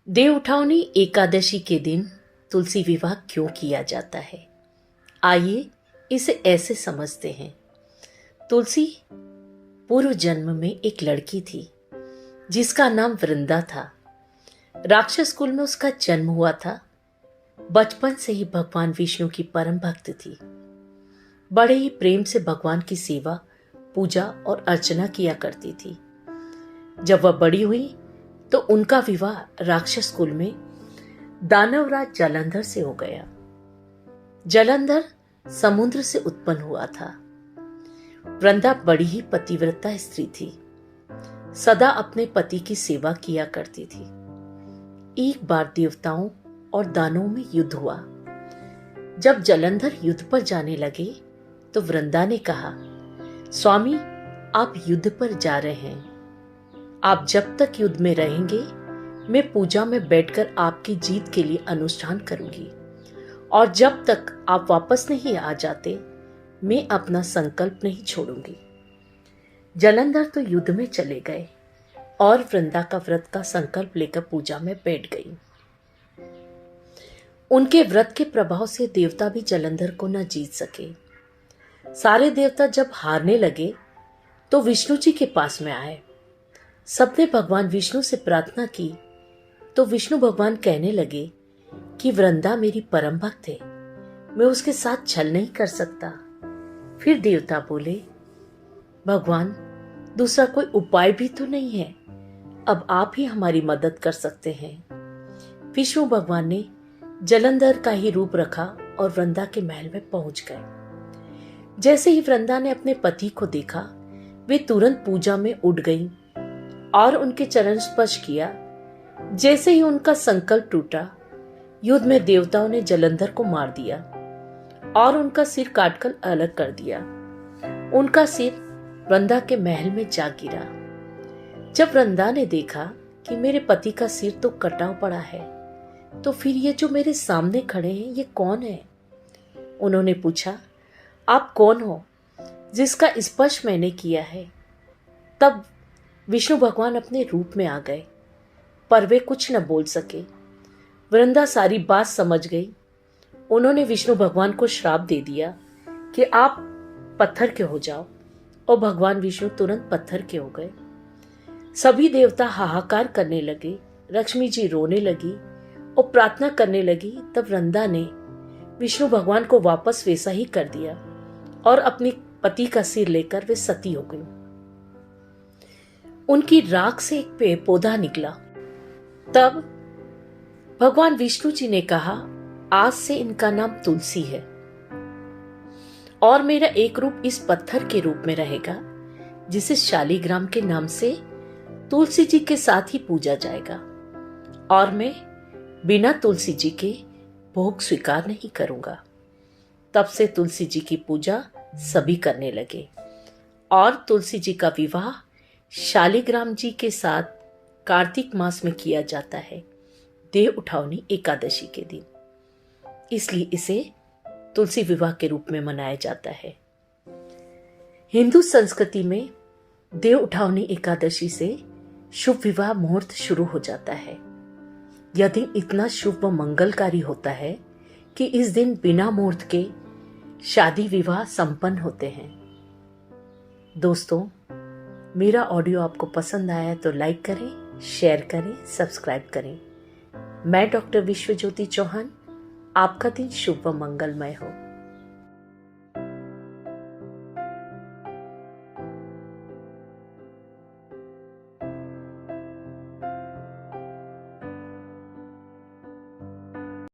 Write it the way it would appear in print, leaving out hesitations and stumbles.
देवउठावनी एकादशी के दिन तुलसी विवाह क्यों किया जाता है? आइए इसे ऐसे समझते हैं। तुलसी पूर्व जन्म में एक लड़की थी जिसका नाम वृंदा था। राक्षस कुल में उसका जन्म हुआ था। बचपन से ही भगवान विष्णु की परम भक्त थी। बड़े ही प्रेम से भगवान की सेवा, पूजा और अर्चना किया करती थी। जब वह बड़ी हुई तो उनका विवाह राक्षस कुल में दानवराज जलंधर से हो गया। जलंधर समुद्र से उत्पन्न हुआ था। वृंदा बड़ी ही पतिव्रता स्त्री थी। सदा अपने पति की सेवा किया करती थी। एक बार देवताओं और दानवों में युद्ध हुआ। जब जलंधर युद्ध पर जाने लगे तो वृंदा ने कहा, स्वामी, आप युद्ध पर जा रहे हैं। आप जब तक युद्ध में रहेंगे मैं पूजा में बैठकर आपकी जीत के लिए अनुष्ठान करूंगी, और जब तक आप वापस नहीं आ जाते मैं अपना संकल्प नहीं छोड़ूंगी। जलंधर तो युद्ध में चले गए और वृंदा का व्रत का संकल्प लेकर पूजा में बैठ गई। उनके व्रत के प्रभाव से देवता भी जलंधर को न जीत सके। सारे देवता जब हारने लगे तो विष्णु जी के पास में आए। सबने भगवान विष्णु से प्रार्थना की तो विष्णु भगवान कहने लगे कि वृंदा मेरी परम भक्त है, मैं उसके साथ छल नहीं कर सकता। फिर देवता बोले, भगवान, दूसरा कोई उपाय भी तो नहीं है, अब आप ही हमारी मदद कर सकते हैं। विष्णु भगवान ने जलंधर का ही रूप रखा और वृंदा के महल में पहुंच गए। जैसे ही वृंदा ने अपने पति को देखा वे तुरंत पूजा में उठ गईं और उनके चरण स्पर्श किया। जैसे ही उनका संकल्प टूटा, युद्ध में देवताओं ने जलंधर को मार दिया और उनका सिर काटकर अलग कर दिया। उनका सिर वृंदा के महल में जा गिरा। जब वृंदा ने देखा कि मेरे पति का सिर तो कटा पड़ा है, तो फिर ये जो मेरे सामने खड़े हैं ये कौन है? उन्होंने पूछा, आप कौन हो जिसका स्पर्श मैंने किया है? तब विष्णु भगवान अपने रूप में आ गए, पर वे कुछ न बोल सके। वृंदा सारी बात समझ गई। उन्होंने विष्णु भगवान को श्राप दे दिया कि आप पत्थर के हो जाओ, और भगवान विष्णु तुरंत पत्थर के हो गए। सभी देवता हाहाकार करने लगे। लक्ष्मी जी रोने लगी और प्रार्थना करने लगी। तब वृंदा ने विष्णु भगवान को वापस वैसा ही कर दिया और अपने पति का सिर लेकर वे सती हो गई। उनकी राख से एक पेड़ पौधा निकला। तब भगवान विष्णु जी ने कहा, आज से इनका नाम तुलसी है और मेरा एक रूप इस पत्थर के रूप में रहेगा जिसे शालिग्राम के नाम से तुलसी जी के साथ ही पूजा जाएगा, और मैं बिना तुलसी जी के भोग स्वीकार नहीं करूंगा। तब से तुलसी जी की पूजा सभी करने लगे और तुलसी जी का विवाह शालिग्राम जी के साथ कार्तिक मास में किया जाता है, देवउठावनी एकादशी के दिन। इसलिए इसे तुलसी विवाह के रूप में मनाया जाता है। हिंदू संस्कृति में देवउठावनी एकादशी से शुभ विवाह मुहूर्त शुरू हो जाता है। यह दिन इतना शुभ व मंगलकारी होता है कि इस दिन बिना मुहूर्त के शादी विवाह संपन्न होते हैं। दोस्तों, मेरा ऑडियो आपको पसंद आया तो लाइक करें, शेयर करें, सब्सक्राइब करें। मैं डॉक्टर विश्वज्योति चौहान। आपका दिन शुभ व मंगलमय हो।